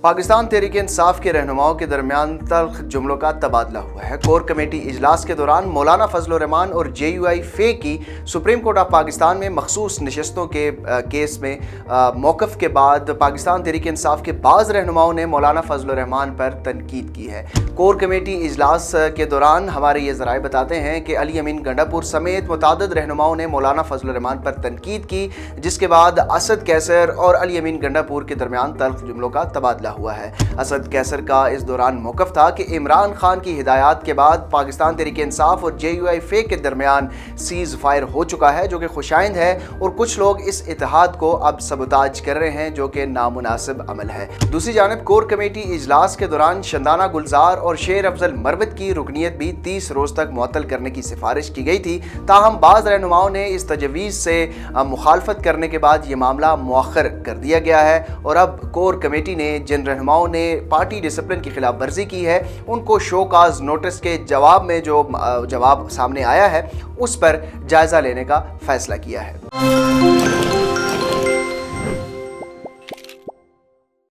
पाकिस्तान तहरीक इंसाफ के रहनुमाओं के दरमियान तल्ख जुमलों का तबादला हुआ है। कोर कमेटी इजलास के दौरान मौलाना फजल रहमान और JUI फे की सुप्रीम कोर्ट ऑफ पाकिस्तान में मखसूस नशस्तों के केस में मौक़िफ़ के बाद पाकिस्तान तहरीक इंसाफ के बाज़ रहनुमाओं ने मौलाना फजल रहमान पर तनकीद की है। कोर कमेटी इजलास के दौरान हमारे ये ज़राए बताते हैं कि अली अमीन गंडापुर समेत मुतादिद रहनुमाओं ने मौलाना फजल रहमान पर तनकीद की, जिसके बाद असद कैसर और अली अमीन गंडापुर के दरमियान तल्ख जुमलों का तबादला हुआ है। असद कैसर का इस दौरान मौक़िफ़ था कि इमरान खान की हिदायत के बाद पाकिस्तान तहरीक इंसाफ और JUI फे के दरमियान सीज़ फायर हो चुका है, जो कि खुशाइंद है, और कुछ लोग इस इत्तेहाद को अब सबोताज कर रहे हैं, जो कि नामुनासिब अमल है। दूसरी जानिब कोर कमेटी इजलास के दौरान शंदाना गुलजार और शेर अफजल मरवत की रुकनीत भी 30 रोज़ तक मुअत्तल करने की सिफारिश की गई थी। ताहम बाज़ रहनुमाओं ने इस तजवीज़ से मुखालफत करने के बाद ये मामला मुअख्खर कर दिया गया है, और अब कोर कमेटी ने जिन रहनुमाओं ने पार्टी डिसिप्लिन की खिलाफ वर्जी की है उनको शो काज नोटिस के जवाब में जो जवाब सामने आया है उस पर जायज़ा लेने का फैसला किया है।